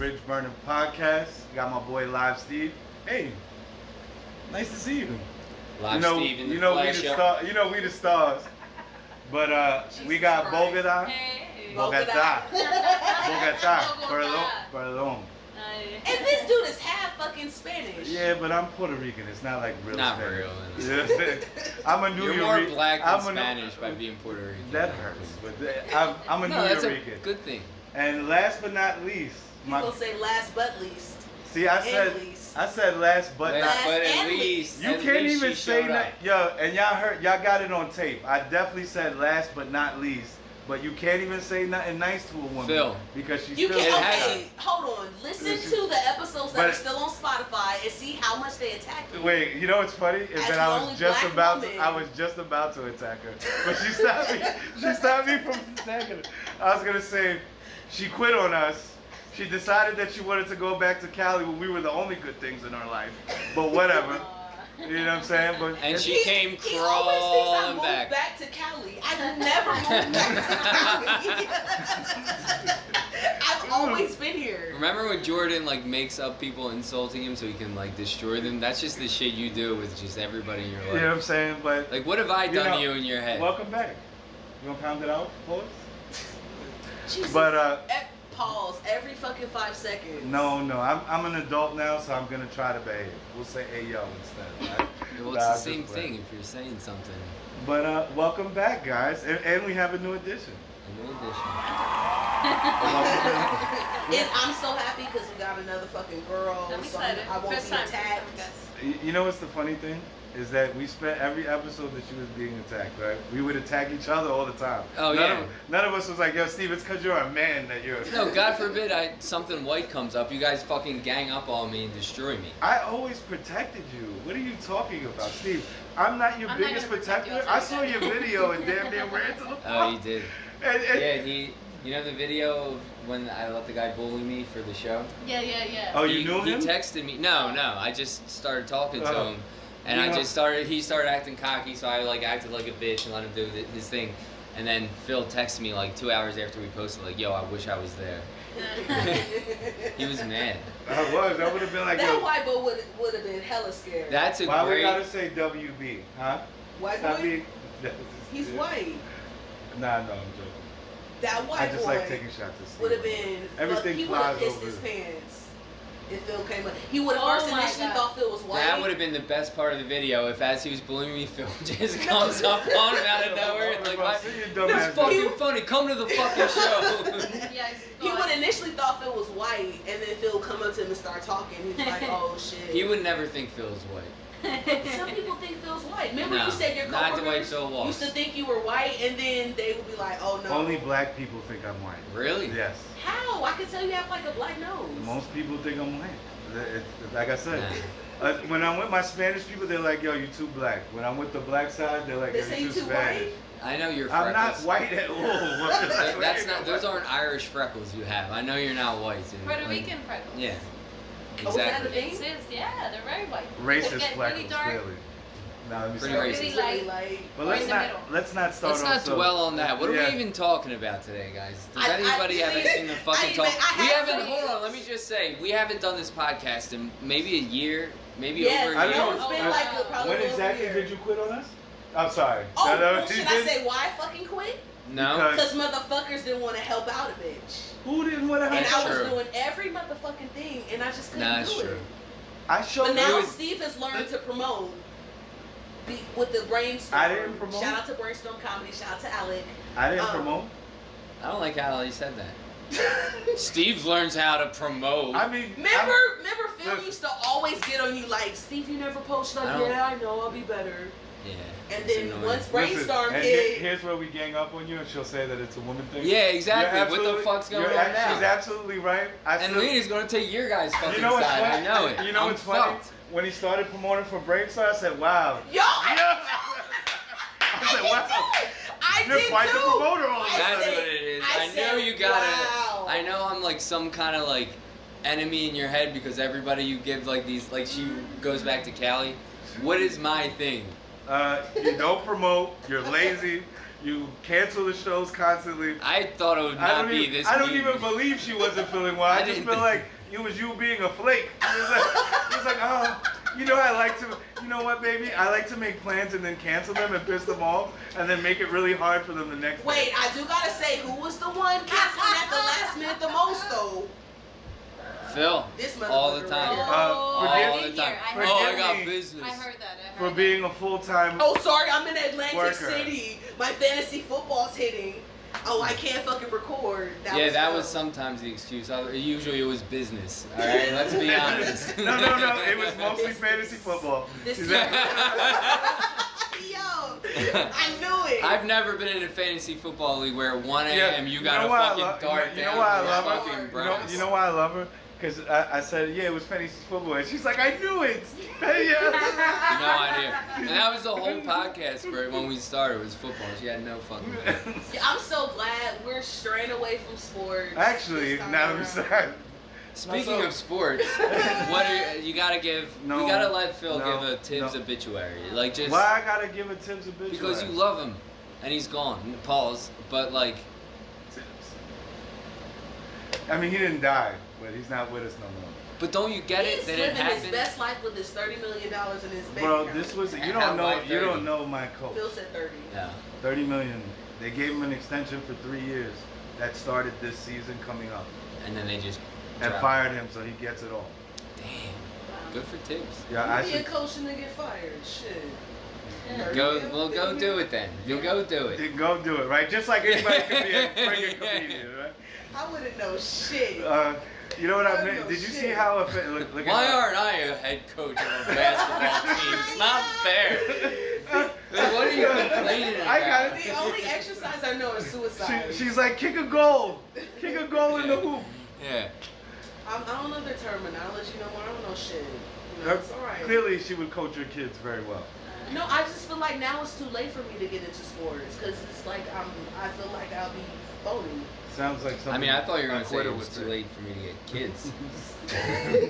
Bridge Burning Podcast. Got my boy Live Steve. Hey, nice to see you. Live Steve in the flesh. We the stars. But we got Bogotá. Hey. Bogotá. Perdón. And this dude is half fucking Spanish. Yeah, but I'm Puerto Rican. It's not like real Not Spanish. real. You know what I'm saying? I'm a New You're York. more black than Spanish by being Puerto Rican. That hurts. But I'm a New that's Yorker. a good thing. And last but not least, People say last but least. See, I said last but not. But at least. You can't even say that, yo. And y'all got it on tape. I definitely said last but not least. But you can't even say nothing nice to a woman Phil. because she's you still. Hold on. Listen to the episodes that are still on Spotify and see how much they attack you. Wait, you know what's funny is that I was just about to attack her, but she stopped me. She stopped me from attacking her. I was gonna say, she quit on us. She decided that she wanted to go back to Cali when we were the only good things in her life. But whatever. You know what I'm saying? But she came crawling back to Cali. I've never moved back to Cali. I've always been here. Remember when Jordan makes up people insulting him so he can destroy them? That's just the shit you do with just everybody in your life. You know what I'm saying? But what have I done to you in your head? Welcome back. You gonna pound it out for us? Jesus. But pause every fucking 5 seconds. No, I'm an adult now, so I'm gonna try to behave. We'll say "Hey yo" instead, right? Well, it's the same thing if you're saying something. But welcome back, guys, and we have a new addition. I'm so happy because we got another fucking girl. I'm excited. I won't be attacked. You know what's the funny thing? Is that we spent every episode that she was being attacked, right? We would attack each other all the time. Oh, None of us was like, yo, Steve, it's because you're a man that you're... No, God forbid something white comes up. You guys fucking gang up on me and destroy me. I always protected you. What are you talking about, Steve? I'm not your biggest protector. I saw your video and damn near ran to the floor. Oh, you did. Yeah, you know the video of when I let the guy bully me for the show? Yeah. Oh, you knew him? He texted me. No, I just started talking to him. And he started acting cocky, so I acted like a bitch and let him do his thing. And then Phil texted me 2 hours after we posted, yo, I wish I was there. He was mad. I would have been like, that white boy would have been hella scared. Why we gotta say WB, huh? White boy? He's white. Nah, I'm joking. That white boy. I just like taking shots at Steve. Would have been. Everything he would have pissed his pants. If Phil came up, he would have initially thought Phil was white. That would have been the best part of the video if, as he was bullying me, Phil just comes up on him out of nowhere and that's fucking funny. Come to the fucking show. He would initially thought Phil was white, and then Phil come up to him and start talking. He's like, "Oh shit." He would never think Phil's white. Some people think Phil's white. Remember you said your coworkers used to think you were white, and then they would be like, "Oh no." Only black people think I'm white. Really? Yes. How? I can tell you have a black nose. Most people think I'm white. Like I said, when I'm with my Spanish people, they're like, "Yo, you too black." When I'm with the black side, they're like, "Yo, you too Spanish." I know you're freckles. I'm not white at all. That's not. Those aren't Irish freckles you have. I know you're not white. Puerto Rican freckles. Yeah. Exactly. Yeah, they're very white. Racist freckles, clearly. No, let me pretty racist. Really light. But let's not start. Let's not dwell on that. What are we even talking about today, guys? Does anybody have anything to fucking talk? We haven't. Hold on. Let me just say, we haven't done this podcast in maybe a year, maybe over a year. It's been probably when exactly did you quit on us? I'm sorry. Should I say why I fucking quit? No. Because motherfuckers didn't want to help out a bitch. Who didn't want to help? And I was doing every motherfucking thing, and I just couldn't do it. I showed But now Steve has learned to promote with the Brainstorm. I didn't promote. Shout out to Brainstorm Comedy. Shout out to Alec. I didn't promote. I don't like how he said that. Steve learns how to promote. I mean, remember Phil used to always get on you like, Steve, you never post I know, I'll be better. Yeah. And then once Brainstorm hit, here's where we gang up on you, and she'll say that it's a woman thing. Yeah, exactly. What the fuck's going on now? She's absolutely right. And Lina's going to take your guys' fucking side. I know it. You know what's funny? When he started promoting for Brainstorm, I said, "Wow." Yo, I said, "Wow." You're quite the promoter all of That's what it is. I know you gotta. Wow. I know I'm some kind of enemy in your head because everybody you give these she goes back to Cali. What is my thing? You don't promote. You're lazy. You cancel the shows constantly. I thought it would not be this. I don't even believe she wasn't feeling well. I just feel like it was you being a flake. It was like, oh, you know, you know what, baby? I like to make plans and then cancel them and piss them off and then make it really hard for them the next day. Wait, I do gotta say, who was the one canceling at the last minute the most, though? Phil. All the time. Oh, all the time. I got business. I heard that. For being a full-time Oh, sorry, I'm in Atlantic worker. City. My fantasy football's hitting. Oh, I can't fucking record. That was sometimes the excuse. Usually it was business. All right, let's be honest. No. It was mostly fantasy football. Yo, I knew it. I've never been in a fantasy football league where 1 a.m. you got a fucking dart down. You know why I love her? You know why I love her? Because I said, yeah, it was fantasy football. And she's like, I knew it. No idea. And that was the whole podcast for when we started, was football. She had no fucking idea. Yeah, I'm so glad we're straying away from sports. Actually, now that we said. Speaking of sports, you gotta give? You gotta let Phil give a Tibbs obituary. Like just. Why I gotta give a Tibbs obituary? Because you love him, and he's gone. Pause. But like. Tibbs. I mean, he didn't die, but he's not with us no more. But don't you get it that it happened? He's living his best life with his $30 million in his bank Bro, account. this was you don't know my coach. Phil said 30. Yeah. 30 million. They gave him an extension for 3 years. That started this season coming up. And then they just. And fired him, so he gets it all. Damn. Good for Tibbs. Yeah, be a coach and then get fired. Shit. Yeah. Go do it then. You'll go do it. Go do it, right? Just like anybody could be a freaking comedian, right? I wouldn't know shit. You know what I mean? Did you see how look Why aren't I a head coach of a basketball team? It's not fair. What are you complaining about? I got it. The only exercise I know is suicide. She's like, kick a goal in the hoop. Yeah. I don't know their terminology no more. I don't know shit. You know, it's all right. Clearly, she would coach her kids very well. No, I just feel like now it's too late for me to get into sports because it's like I feel like I'll be phony. Sounds like something. I mean, I thought you were going to say it was too late for me to get kids.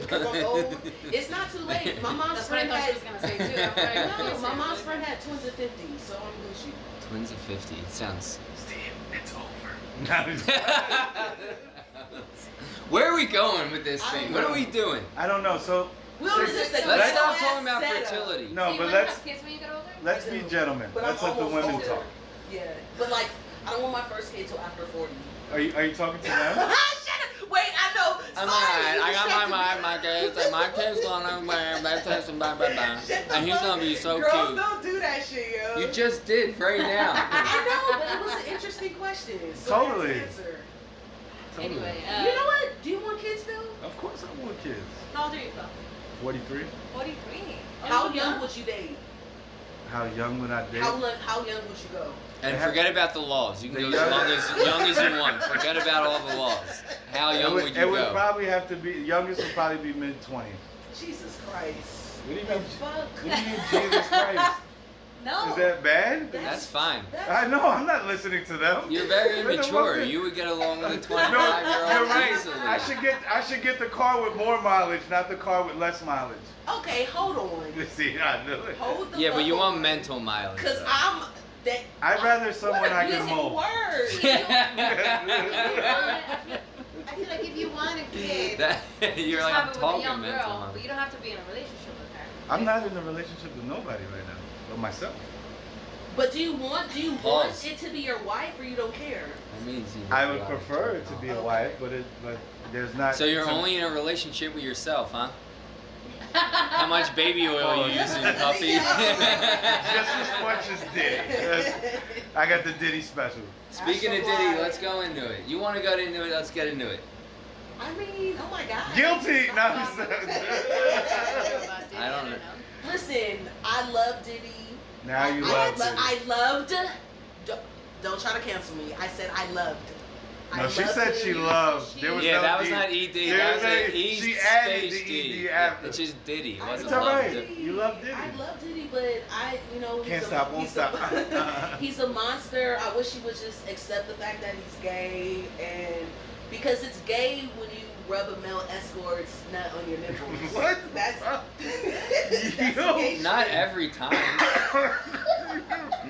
Because I'm old. It's not too late. My mom's friend had. That's what I thought she was going to say too. No, my mom's friend had twins at 50, so I'm Gucci. Twins at 50. It sounds. Steve, it's over. Where are we going with this thing? What are we doing? I don't know. So let's stop talking about fertility. No, but let's be gentlemen. Let's let the women talk. Yeah, but like I don't want my first kid till after 40. Are you talking to them? Shut up! Wait, I know. I'm alright. I got my kids. My kid's gonna wear baptism and blah blah blah. And he's gonna be so Girls cute. Girls don't do that shit, yo. You just did right now. I know, but it was an interesting question. So Totally. Anyway, you know what? Do you want kids, Phil? Of course I want kids. How old are you, Phil? 43. 43. How young would you date? How young would I date? How young would you go? And forget about the laws. You can go as young as you want. Forget about all the laws. How young would you go? It would probably have to be, youngest would probably be mid-20s. Jesus Christ. What do you mean? What do you mean, Jesus Christ? No. Is that bad? That's fine. I know, I'm not listening to them. You're very immature. You would get along with a 25-year-old you're right. easily. I should get the car with more mileage, not the car with less mileage. Okay, hold on. See, I knew it. Hold the yeah, but you want on. mental mileage. Because I'd rather someone I can mold. Word. I feel like if you want a kid, you're like, I'm talking mental mileage. But you don't have to be in a relationship with her. I'm not in a relationship with nobody right now, but myself. But do you want it to be your wife, or you don't care? I would prefer it to be a wife, but there's not. So you're only in a relationship with yourself, huh? How much baby oil are you using, puppy? Just as much as Diddy. I got the Diddy special. Speaking of Diddy, let's go into it. You want to go into it? Let's get into it. I mean, oh my God. Guilty. No, I don't know. Listen, I love Diddy. Now you love Diddy. I loved. Don't try to cancel me. I said I loved. No, she said she loved. There was no that was D. not ED. That was an East She added Stage the ED D. after. It's just Diddy. It wasn't It's all right. love. You love Diddy. I love Diddy, but Can't stop, won't stop. He's a monster. I wish he would just accept the fact that he's gay, and because it's gay when you rub a male escort's nut on your nipples. What? That's Yo. Not every time.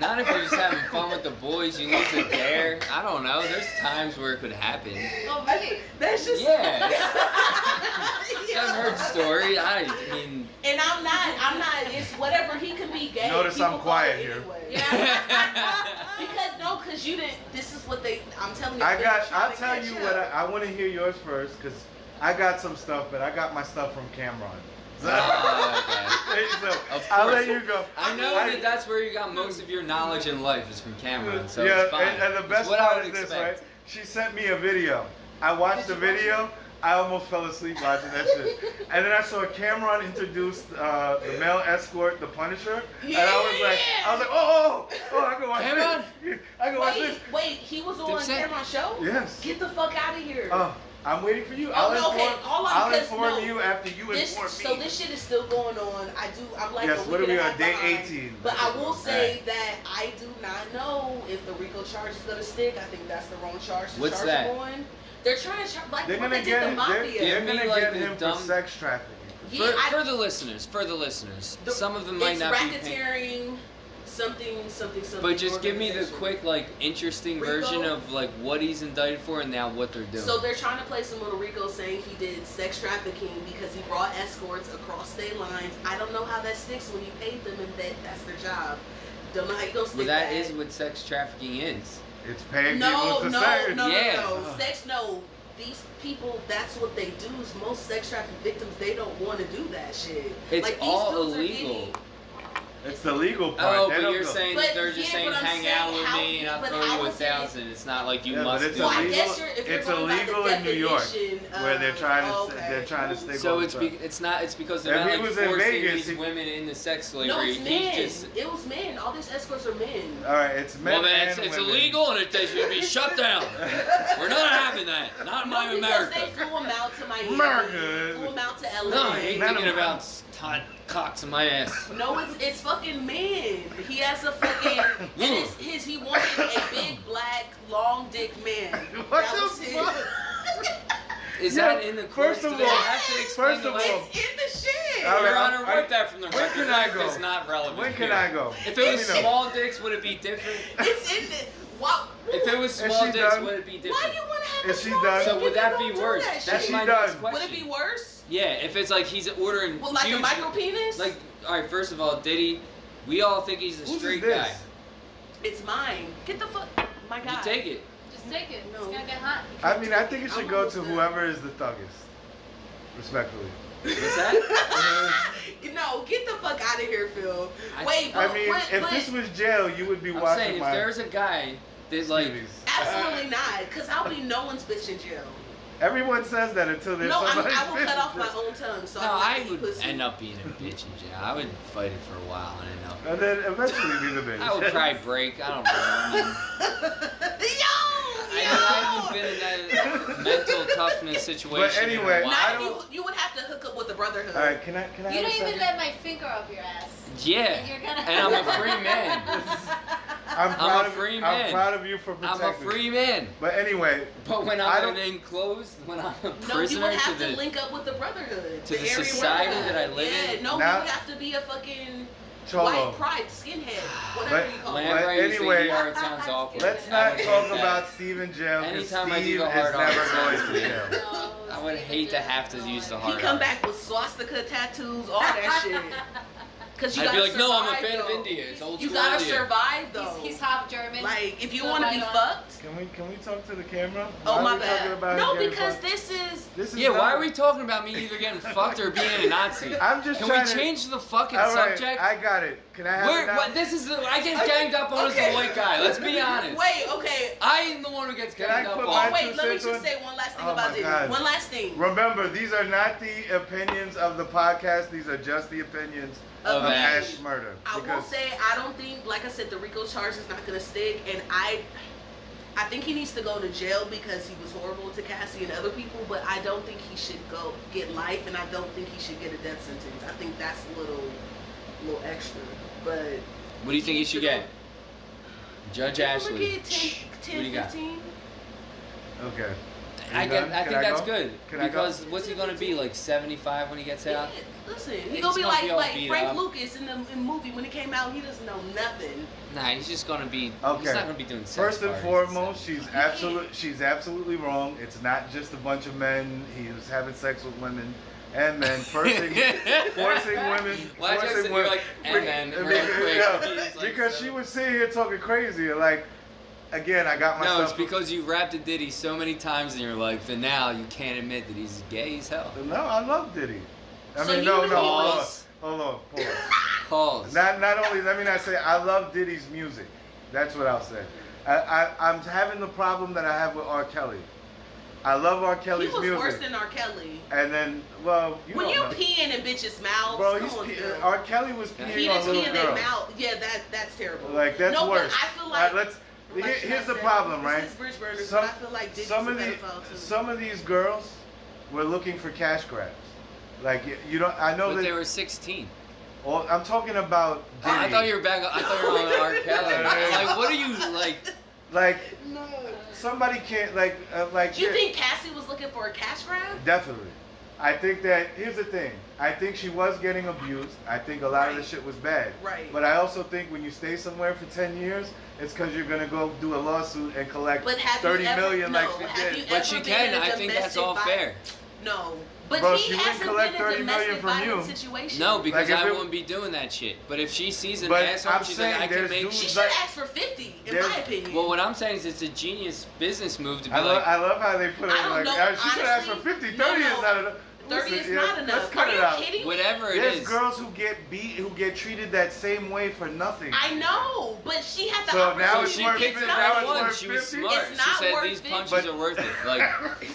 Not if you're just having fun with the boys, you need to dare. I don't know. There's times where it could happen. Oh, really? That's just Yeah. I've heard stories. I mean. And I'm not. It's whatever. He can be gay. Notice People I'm quiet call it here. anyway. Yeah. Because you didn't. This is what they. I'm telling you. I'll tell you what. I want to hear yours first because I got some stuff, but I got my stuff from Cameron. So, Okay. so Of I'll course. let you go. I know that's where you got most of your knowledge in life is from Cameron, so yeah, it's fine. and the best it's what I part would is this, right? expect. She sent me a video. I watched the video. I almost fell asleep watching that shit. And then I saw Cameron introduce the male escort, the Punisher, and I was like, oh, I can watch Cameron? this. I can watch this. Wait, he was on Cameron's show? Yes. Get the fuck out of here. I'm waiting for you. I'll inform you after you inform me. So this shit is still going on. I'm like yes, a what week are we and a on? half Day behind. 18. But I will say that I do not know if the RICO charge is gonna stick. I think that's the wrong charge to What's charge that? him on. They're trying to charge like They're what gonna they did to Mafia. They're gonna like get the him dumb- for sex trafficking. For the listeners, some of them might not be. Racketeering, something. But just give me the quick, like, interesting RICO? version of like what he's indicted for and now what they're doing. So they're trying to place him with a RICO saying he did sex trafficking because he brought escorts across state lines. I don't know how that sticks when you paid them and that's their job. Don't know how you gonna stick that is what sex trafficking is. It's paying people to sex. No. Sex, no. These people, that's what they do. Is most sex trafficking victims, they don't want to do that shit. It's like, these all dudes are illegal. getting- It's the legal part. Oh, They but don't you're go. saying But they're just yeah, saying but I'm hang saying out with how- me and I'll but throw I you would say- 1,000. It's not like you Yeah, but must it's do Well, I it. guess if you're It's going by the illegal in New York, definition where they're trying to okay. they're trying to stick. So on it's stuff. it's because they're If not he like was in forcing Vegas, these women into sex slavery. No, it's men. He's just It was men. All these escorts are men. All right, it's men well, then and it's women. illegal and they should be shut down. We're not having that. Not in my Because America. they flew him out to Miami. America. Flew him out to LA. No, I ain't None thinking of them. about hot cocks in my ass. No, it's fucking men. He has a fucking and he wanted a big black long dick man. What That the was his. fuck? Is Yeah, that in the first course? of Do they all- have to explain first of the all- language? It's in the shit. All Your right, Honor, I- wipe that from the where record. can I That go? is not relevant. When can here. I go? If it was Let me know. small dicks, would it be different? It's in the. Wow. If it was Is small she dicks, done? would it be Why different? you want to have Is a she small done? dick So if would you that don't be do worse? that That's shit? my She next done. question. Would it be worse? Yeah, if it's like he's ordering Well, like huge, a micro penis? Like, all right, first of all, Diddy, we all think he's a Whose is straight this? guy. It's mine. Get the fuck. My God. You take it. Just take it. No. It's gonna get hot. I mean, I think it should I'm go almost to there. whoever is the thuggest. Respectfully. What's that? No, get the fuck out of here, Phil. I- Wait, I but, mean, if this was jail, you would be I'm watching saying if my there's a guy that like, Stevies. absolutely not, because I'll be no one's bitch in jail. Everyone says that until there's No, I somebody. will cut off my own tongue. So no, I'm not I gonna would eat pussy. end up being a bitch in jail. I would fight it for a while and end up. And then eventually be the bitch. I would probably break. I don't know. I mean, I haven't been in that mental toughness situation. anyway, in a while. I Not don't- if you would have to hook up with the brotherhood. All right, can I? You have don't a even second? let my finger up your ass. Yeah, You're gonna- and I'm a free man. I'm proud a free I'm man. proud of you for I'm protecting. a free man. But anyway, But when I I'm don't- enclosed, when I'm a No, you prisoner would have to to the link up with the brotherhood. to the area society brotherhood. that I live yeah, in? no, Now- you would have to be a fucking Cholo. white pride, skinhead, whatever But- you call whenever it. I use anyway, the ER, it sounds awful. let's I not would talk hate that. about Steve in jail because Anytime I do Steve the is hard R, never it going sounds to weird. jail. No, I would hate to have to use the He hard come R. back with swastika tattoos, all that shit. Cause you I'd be gotta like, no, I'm a survive, fan of though. India. It's old You school gotta India. survive though. He's half German. Like if you So want to be right on. fucked. Can we talk to the camera? Oh Why my are we talking bad. about No, him getting because fucked? this is Yeah, why not- are we talking about me either getting fucked or being a Nazi? I'm just Can we trying to change the fucking All right, subject? I got it. Can I have it now? This is I get ganged up on as Okay. the white guy. Let's be honest. Wait, okay. I am the one who gets Can ganged I up put on. my- Oh wait, let me cents just on- say one last thing Oh about my Diddy. God. One last thing. Remember, these are not the opinions of the podcast. These are just the opinions Of of Ash. Ash murder. I will Because say I don't think, like I said, the RICO charge is not gonna stick, and I think he needs to go to jail because he was horrible to Cassie and other people. But I don't think he should go get life, and I don't think he should get a death sentence. I think that's a little extra. But What do you think you should get? Judge I'm gonna Ashley. get 10, What do you got? 15. okay. I think that's good. Can I go? Because what's he gonna be, like 75 when he gets out? Yeah, listen, he's He's gonna be gonna be all like beat Frank up. Lucas in the movie when it came out. He doesn't know nothing. Nah, he's just gonna be. Okay. He's not gonna be doing sex First and parties foremost, stuff. she's absolutely wrong. It's not just a bunch of men. He was having sex with women and men, forcing women. Why forcing just you're women. like and then real quick? Yeah, He's like, because so- she was sitting here talking crazy. Like, again, I got myself. No, it's because you rapped to Diddy so many times in your life that now you can't admit that he's gay as hell. No, I love Diddy. I So mean, you no, know hold on. Pause. Not only, let me not say, I love Diddy's music. That's what I'll say. I'm having the problem that I have with R. Kelly. I love R. Kelly's He was music. worse than R. Kelly. And then, well, When don't you know. peeing in bitches' mouths, Bro, come on, Phil. R. Kelly was peeing He on just little peeing in their girls. mouth. Yeah, that's terrible. Like, that's no, worse. But I feel like. Alright, like, here's the should I say, problem, right? This is Bridge Burners, Some- but I feel like Diddy's some a of pedophile too. some of these girls were looking for cash grabs. Like, you don't. I know But that they were 16. Well, I'm talking about Diddy. I thought you were back. I thought you were on R. Kelly. Like, what are you like? Like, No. somebody can't like. You think Cassie was looking for a cash grab? Definitely. I think that here's the thing. I think she was getting abused. I think a lot of the shit was bad. Right. But I also think when you stay somewhere for 10 years, it's because you're gonna go do a lawsuit and collect But have 30 you ever, million no, like she have did. you But ever she been can. in a I think that's all domestic fair. No. But Bro, he she wouldn't hasn't collect been in a 30 million domestic from violence you. situation. No, because Like, if I it- wouldn't be doing that shit. But if she sees an But asshole, I'm she's saying like, I can there's make. dudes She should like- ask for 50, in There's- my opinion. Well, what I'm saying is it's a genius business move to be I like. love how they put it I don't like, know, she should ask for honestly, 50. no, 30 is no. not enough. 30 is Listen, not yeah, enough. Let's cut Are it you out. kidding me? Whatever it There's is. girls who get beat, who get treated that same way for nothing. I know, but she had the So now So it's she worth picked 50, the now right it's one. worth She was 50? smart. It's She not said worth these 50. punches are worth it. Like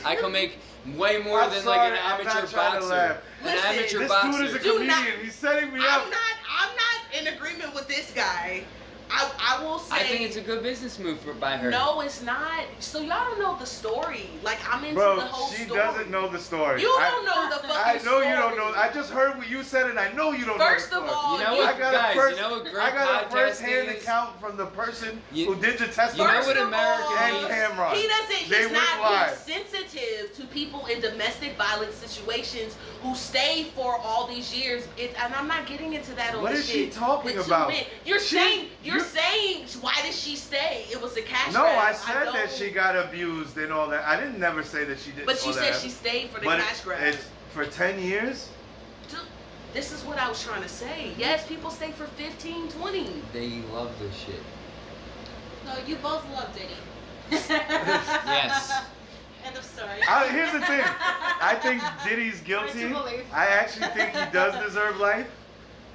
I can make way more I'm than sorry, like an I'm amateur not trying to boxer. laugh. An Listen, amateur This boxer. dude is a Do comedian. not- He's setting me up. I'm not in agreement with this guy. I will say. I think it's a good business move by her. No, it's not. So y'all don't know the story. Like I'm into Bro, the whole she story. doesn't know the story. You don't know the fucking I know story. you don't know. I just heard what you said, and I know you don't First know the of story. all, You know you- what, I got guys? a first, You know what great I got a podcasting first-hand is? account from the person You- who did the test. You know First what of American all, and needs? Cameron. He doesn't. They He's went not live. being sensitive to people in domestic violence situations who stay for all these years. And I'm not getting into that on What this is she shit talking with two about? men. You're She- saying why did she stay? It was a cash No, grab. I said that don't- she got abused and all that. I didn't never say that she did. But you all said that. she stayed for the But cash grab. it's for 10 years. Dude, this is what I was trying to say. Yes, people stay for 15, 20. They love this shit. No, you both love Diddy. Yes. End of story. Here's the thing. I think Diddy's guilty. Hard to believe. I actually think he does deserve life.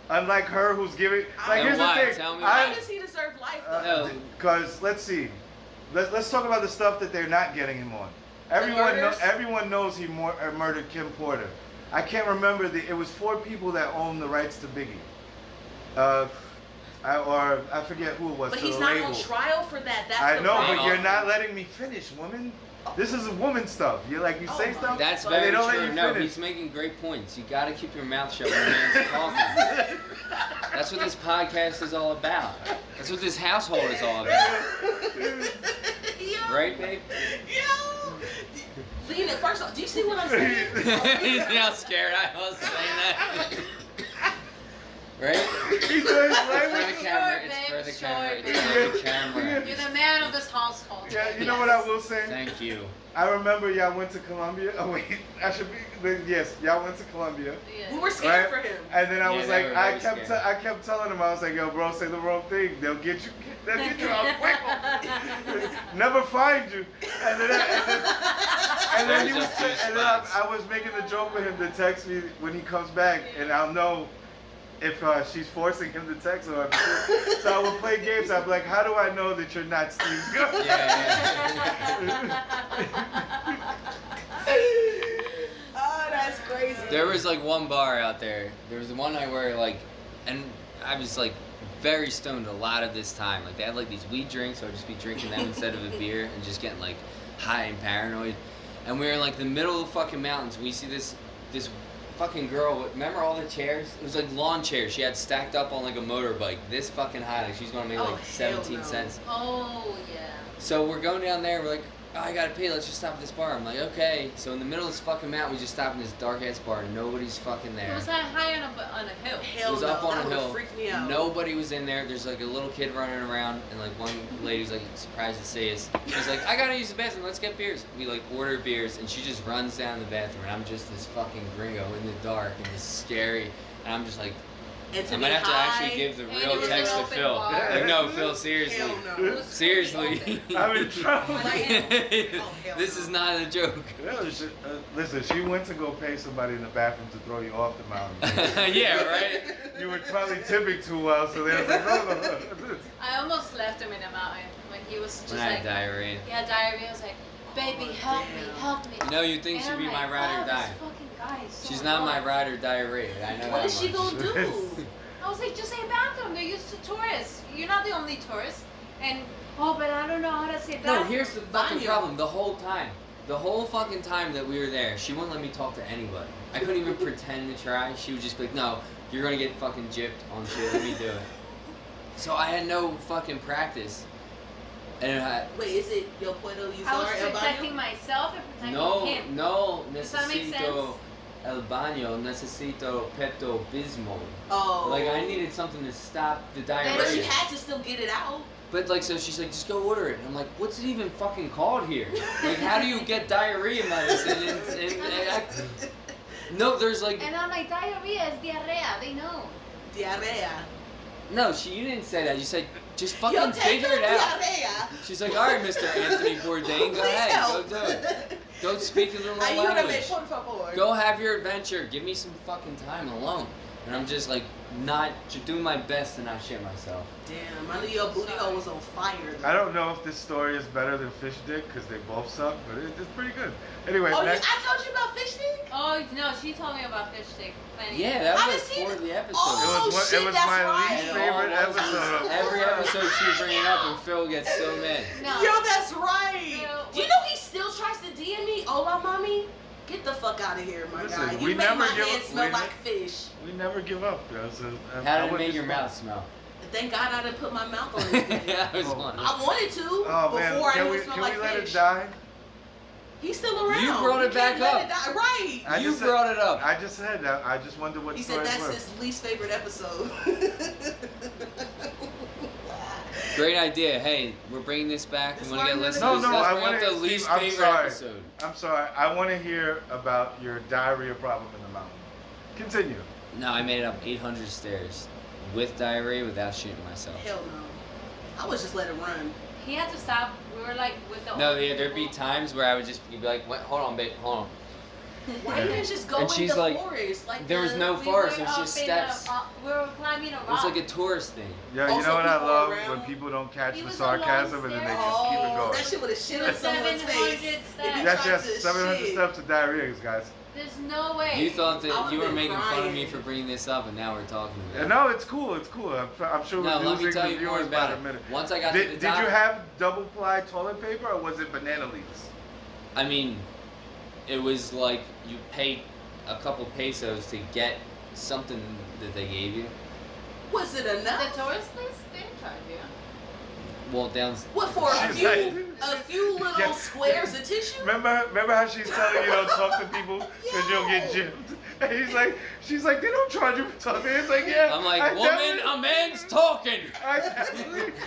Unlike her, who's giving. Like, And here's why? the thing. Tell me Why why. does he deserve life though? No. Because let's see. Let's talk about the stuff that they're not getting him on. murders? Everyone knows he murdered Kim Porter. I can't remember it was 4 people that owned the rights to Biggie. I forget who it was. But to he's the not label. on trial for that. That's I the know, problem. but you're not letting me finish, woman. This is woman stuff. You say Oh my stuff. That's But they very don't let true. you No, finish. he's making great points. You gotta keep your mouth shut when a man's talking. That's what this podcast is all about. That's what this household is all about. Yo, Right, babe? yo. Lina, first off, do you see what I'm saying? He's now scared I was saying that. Right? He's doing It's for the language. camera. babe, It's for the sure, camera. It's babe. for the camera. You're the man of this household. Yeah, you know what I will say? Thank you. I remember y'all went to Columbia. Oh wait, I should be. Yes, y'all went to Columbia. Yeah. We were scared Right? for him. And then I Yeah, was they like, were I very kept, scared. I kept telling him, I was like, yo, bro, say the wrong thing. They'll get you out quick. Never find you. And then he was, There's a few and then spots. I was making the joke with him to text me when he comes back, and I'll know if she's forcing him to text or if so I would play games. I'd be like, how do I know that you're not Steve's girl? Oh, that's crazy. There was like one bar out there. There was the one night where like, and I was like very stoned a lot of this time. Like they had like these weed drinks, so I'd just be drinking them instead of a beer and just getting like high and paranoid. And we were in like the middle of the fucking mountains. We see this fucking girl. Remember all the chairs? It was like lawn chairs. She had stacked up on like a motorbike. This fucking high. Like she's gonna make Oh, like hell 17 no. cents. Oh, yeah. So we're going down there. We're like, I gotta pay, let's just stop at this bar. I'm like, okay. So in the middle of this fucking mountain, we just stop in this dark ass bar. Nobody's fucking there. It was high on a hill. Hell It was up on a hill. Freaked me out. Nobody was in there. There's like a little kid running around, and like one lady's like surprised to see us. She's like, I gotta use the bathroom. Let's get beers. We like order beers, and she just runs down the bathroom, and I'm just this fucking gringo in the dark, and it's scary, and I'm just like. I might have to actually give the real text to Phil. Like, no, Phil, seriously. Hell no. Seriously. I'm in trouble. This is not a joke. Listen, she went to go pay somebody in the bathroom to throw you off the mountain. Yeah, right? You were probably tipping too well, so they was like, no. I almost left him in the mountain when he was just When I had diarrhea. He had diarrhea. I was like, baby, help me. You know, you think she'd be my ride or die. This fucking guy is so She's not my annoying. ride or die rate. I know What that is she much. gonna do? I was like, just say bathroom. They're used to tourists. You're not the only tourist. And but I don't know how to say No, bathroom. here's the fucking problem. The whole fucking time that we were there, she wouldn't let me talk to anybody. I couldn't even pretend to try. She would just be like, no, you're gonna get fucking gypped on shit. Let me do it. So I had no fucking practice. And Wait, is it your puedo usar I was el protecting baño? myself and protecting him. no, Does that make necesito el baño, necesito Pepto Bismol. Oh. Like I needed something to stop the diarrhea. But she had to still get it out. But like, so she's like, just go order it. And I'm like, what's it even fucking called here? Like, how do you get diarrhea medicine? No, there's like. And I'm like, diarrhea is diarrhea. They know. Diarrhea. No, you didn't say that. You said, just fucking Yo figure it out. Diarrhea. She's like, all right, Mr. Anthony Bourdain, go Please ahead, help. go do it. Go speak a little Ayúdame, language. por favor. Go have your adventure. Give me some fucking time alone. And I'm just like, not doing my best to not shit myself. Damn, I knew your booty hole was on fire. Though. I don't know if this story is better than Fish Dick because they both suck, but it's pretty good. Anyway, Oh, next. I told you about fish stick? Oh no, she told me about fish stick. Plenty. Yeah, that I was haven't seen for it. the episode. Oh, it was that's my right. least favorite episode. Of Every episode she would bring it up and Phil gets so mad. No. Yo, that's right. No. Do you know he still tries to DM me? Hola, mommy. Get the fuck out of here, my Listen, guy. we You made never my give head up- smell we like fish. We never give up, guys. How did it make your mouth smell? Thank God I didn't put my mouth on his thing. I was Oh. wondering. I wanted to Oh man, before I can knew we it smelled can like we let fish. it die? He's still around. You brought it We back can't let up. it die. Right. I You just said- brought it up. I just said that. I just wondered what He stories said that's were. his least favorite episode. Great idea. Hey, we're bringing this back. That's I'm why gonna get I'm listeners. gonna- No, Let's I bring up wanna- the least I'm favorite sorry. episode. I'm sorry. I want to hear about your diarrhea problem in the mountain. Continue. No, I made it up 800 stairs with diarrhea without shooting myself. Hell no. I would just let it run. He had to stop. We were like with the. No, old yeah, there'd be people. times where I would just be like, Wait, hold on, babe, hold on. Why didn't you just go And in she's the like, forest? Like there was the- no We forest, were it was just up in steps. we were climbing a rock. It was like a tourist thing. Yeah, Oh, you so know what I people love around- when people don't catch He the was along sarcasm and then they stairs. just keep it Oh, going. that shit would have shit It in was someone's 700 face. If steps. you That's tried just to 700 shit. steps of diarrhea, guys. There's no way. You thought I that would've you were been making fun of me crying. for bringing this up, and now we're talking Yeah, about it. no, it's cool. It's cool. I'm sure No, we're let me losing tell the you more viewers by about the it. minute. Once I got to the Did top, you have double ply toilet paper or was it banana leaves? I mean, it was like you paid a couple pesos to get something that they gave you. Was it The enough? tourist place, they didn't charge you. Well, down. What for? A She's few little Yeah. squares of tissue? Remember how she's telling you don't talk to people because you'll get gypped? And she's like, they don't charge you for talking. He's like, yeah. I'm like, I woman, definitely- a man's talking.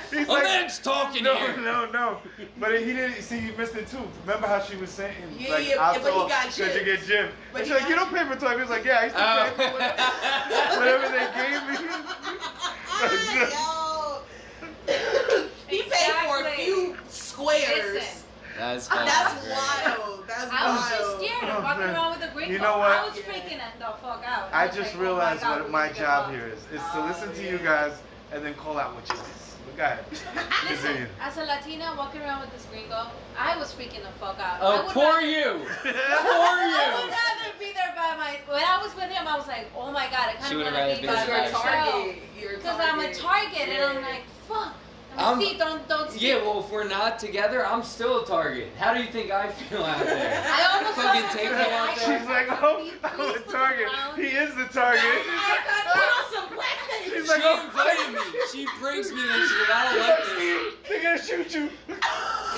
He's A man's talking no, here. No. But he didn't see. You missed it too. Remember how she was saying, Yeah, like, yeah, I'll but he talk got because you gypped. get gypped. But And he she's like, you got don't pay for toilet. He was like, yeah, I used to pay for whatever they gave me. Yo. He paid for a few squares. Listen, That's fine. That's Great. wild. That's I was wild. just scared of walking around with a gringo. You know what? I was freaking the fuck out. I was just like, realized oh my God, what we're my gonna get job lost. here is to Oh, listen to yeah. you guys and then call out what you miss. But go ahead. Continue. Listen, as a Latina walking around with this gringo, I was freaking the fuck out. I Oh, would poor rather- you. I Poor would you. rather be there by my. When I was with him, I was like, oh my God, I She kind of would've want rather to be been by Because you're a myself. target. You're a Because I'm a target, and I'm like, fuck. I'm- My feet don't speak. Yeah, well, if we're not together, I'm still a target. How do you think I feel out there? I almost Fucking wanted to take say, me out I there. She's like, can't oh, please I'm put a some target. around. He is the target. I got put on some blackface. She's She like, oh, invited me. She brings me and she's like, I don't like this. They're gonna shoot you.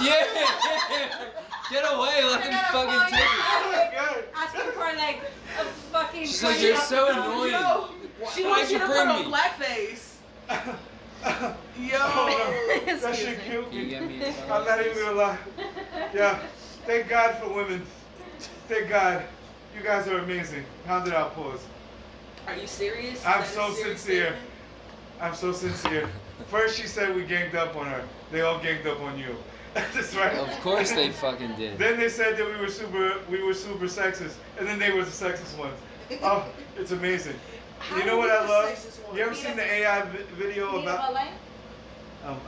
Yeah. Get away. Let them fucking take it. Oh my god. Asking for like a fucking. She's like, you're so annoying. Yo, she Why'd wants you to put bring on me? blackface. Yo. Oh, that Excuse shit me. killed Can you me. get me? I'm not even gonna lie. Yeah. Thank God for women. Thank God. You guys are amazing. Pound it out, pause. Are you serious? Is I'm that a so serious sincere. statement? I'm so sincere. First she said we ganged up on her. They all ganged up on you. That's right. Of course they fucking did. Then they said that we were super sexist, and then they were the sexist ones. Oh, it's amazing. How You know are what we I the love? sexist ones? You ever seen the AI video Need a about? ballet?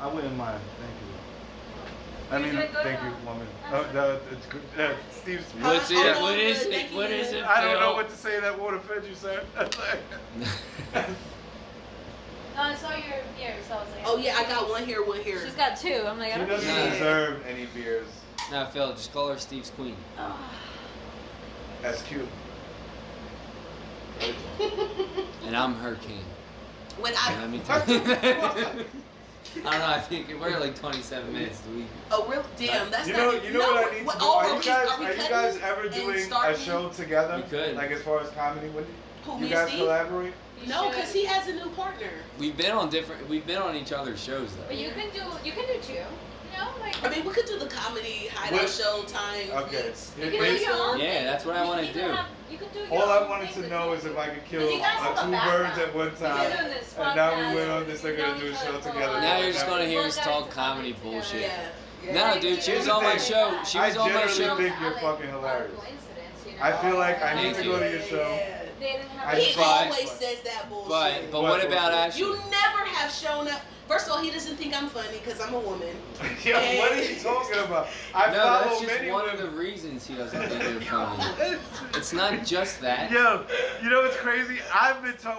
I wouldn't mind. Thank you. I You mean, doing good thank you, now? woman. Okay. Steve's. What's Hold it? on, What is thank it? you. What is it? I don't know Phil? what to say that won't offend you, sir. No, I saw your beer, so I was like. Oh yeah, I got one here, one here. She's got two. I'm like, I She don't doesn't know. deserve any beers. No, Phil, just call her Steve's queen. That's cute. And I'm her king. When Let I me tell you. I don't know, I think we're like 27 minutes. Do we? oh real damn that's You not know what I need to do? oh, Are you guys cutting ever and doing a starting? show together? We could. Like as far as comedy, would Who, you me and guys Steve? collaborate? You No, should. because he has a new partner. We've been on each other's shows though. But you can do two. You know, like. I mean, we could do the comedy hideout What? show time. Okay. meets- You Yeah, can do your own Yeah, thing. that's what I wanna You do. can have- You can do your All I own wanted thing to with know you. is if I could kill But you guys have two a birds background. at one You've time. been doing this And now we podcast, went on this, they're you've gonna known do a each show other for a together. while. Now you're just Never- gonna hear Well, us guys, talk it's comedy together. bullshit. Yeah. Yeah. No, dude, she was on my show. She was on my I show. generally think you're fucking hilarious. I feel like I need Thank to you. go to your show. Yeah. They didn't have. I He just- always says that bullshit. But what about Ashley? You never have shown up. First of all, he doesn't think I'm funny because I'm a woman. Yo, what are you talking about? I No, follow that's just many one of the women. reasons he doesn't think you're funny. It's not just that. Yo, you know what's crazy?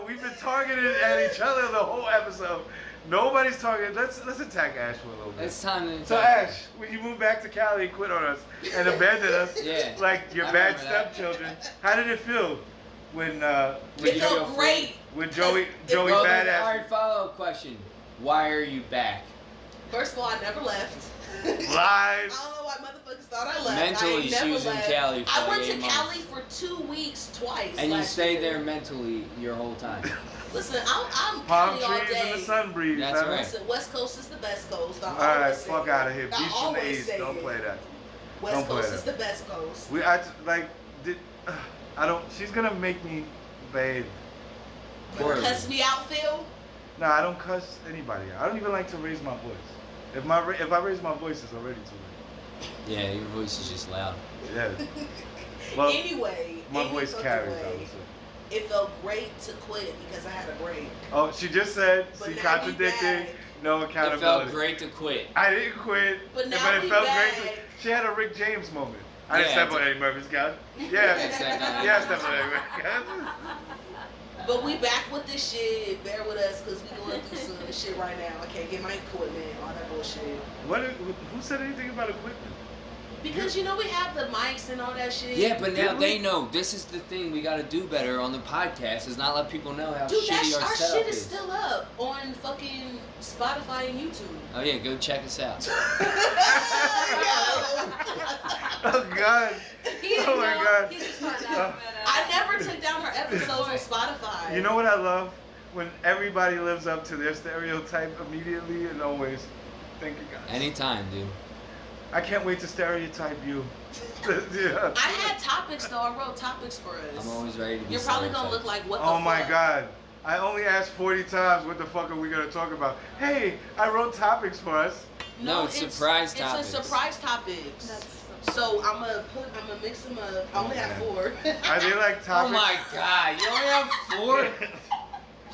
We've been targeted at each other the whole episode. Nobody's targeted. Let's attack Ash for a little bit. It's time to. So Ash, when you moved back to Cali and quit on us and abandoned us, Yeah. like your I bad remember that. stepchildren, how did it feel when It felt great. with Joey Well, then, Badass? all right, follow-up question. Why are you back? First of all, I never left. Lies. I don't know why motherfuckers thought I left. Mentally, I ain't she never was in left. Cali for I like went 8 to months. Cali for 2 weeks twice. And you last stayed year. there mentally your whole time. Listen, I'm Palm Cali all trees and the day. sun breeze. That's huh? right. Listen, West Coast is the best coast. I All right, always say fuck it. out of here. I Beach from the always East. say Don't it. play that. West Don't play Coast that. is the best coast. I don't. She's gonna make me bathe. Poorly. Cuss me out, Phil. No, I don't cuss anybody. I don't even like to raise my voice. If I raise my voice, it's already too Yeah, your voice is just loud. late. Yeah. Well, Anyway, my any voice fucking carries. way, I would say. It felt great to quit because I had a break. Oh, she just said But she now we contradicting. back. No It accountability. felt great to quit. I didn't quit, But now it we felt back. great. She had a Rick James moment. I didn't Yeah, step on Eddie Murphy's couch. Yeah, Exactly. yeah, I stepped on Eddie Murphy's couch. But we back with this shit. Bear with us because we going through some shit right now. I can't get my equipment, all that bullshit. Who said anything about equipment? Because you know we have the mics and all that shit. Yeah, but now Did we? they know. This is the thing we gotta do better on the podcast, is not let people know how Dude, shitty our our setup shit is still up on fucking Spotify and YouTube. Oh yeah, go check us out. Oh God. Oh my God. He just found out, I never took down her episodes on Spotify. You know what I love? When everybody lives up to their stereotype immediately and always. Thank you guys. Anytime, dude. I can't wait to stereotype you. Yeah. I had topics though. I wrote topics for us. I'm always ready to be You're probably gonna look stereotyped. like what the Oh fuck? my God. I only asked 40 times what the fuck are we gonna talk about. Hey, I wrote topics for us. No, it's surprise It's topics. a surprise topics. That's So I'm gonna mix them up. I only have 4. Are they like topics? Oh my god, you only have 4?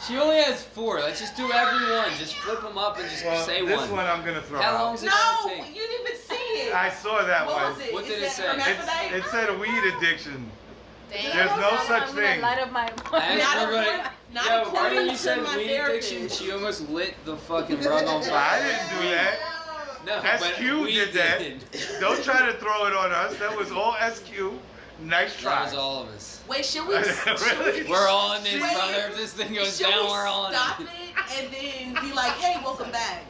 She only has 4. Let's just do every one. Just flip them up and just Well, say this one. one I'm gonna throw How out. long is it No, gonna you take? didn't even see it. I saw that What one. was it? What Is did it that say? hermaphrodite? It said weed addiction. Damn. There's no I'm such gonna thing. Light up my. I Not remember according- like, not yo, according right when you to said my weed addiction, therapist. she almost lit the fucking rug on I fire. didn't do that. No, but SQ we did that. did. Don't try to throw it on us. That was all SQ. Nice try. That was all of us. Wait, should we? Really? We're on this, Wait, brother. If this thing goes should down, we we're on stop it. it and then be like, "Hey, welcome back."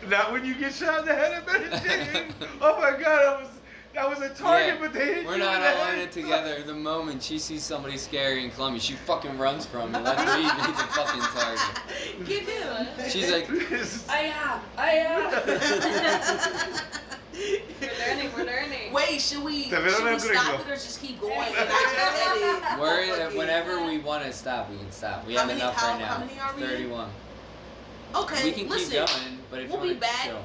Not when you get shot in the head of Medellin. Oh my God, that was a target, but they hit We're you not in the all in head. it together. The moment she sees somebody scary in Columbia, she fucking runs from it. Let's me be the fucking target. Get him. She's like, We're learning. Wait, should we stop it or just keep going and I just edit? Whenever we want to stop, we can stop. We How have many- enough right now. how many are we? 31. Okay, We can listen, keep going, but if we'll you be want to back. chill.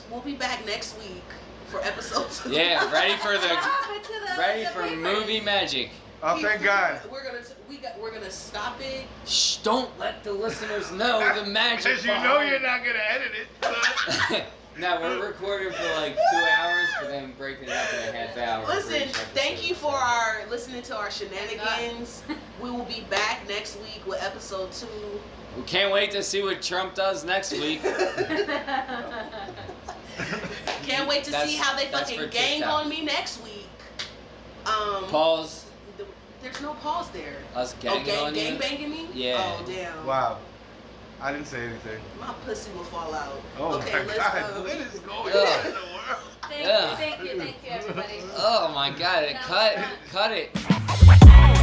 We'll be back next week for episode 2. Yeah, ready for What happened to the papers? movie magic. Oh, thank God. We're gonna stop it. Shh! Don't let the listeners know the magic. Because you know you're not gonna edit it. No, we're recording for like 2 hours, but then breaking it up in a half hour. for Listen, each episode, thank you for so. listening to our shenanigans. We will be back next week with episode 2. We can't wait to see what Trump does next week. Can't wait to see how they That's fucking for gang TikTok. on me next week. Pause. There's no pause there. Us ganging on gang you. banging me? Yeah. Oh damn. Wow. I didn't say anything. My pussy will fall out. Oh okay, my let's God. go. What is going Ugh. on in the world? Thank you, everybody. Oh my God! Cut it!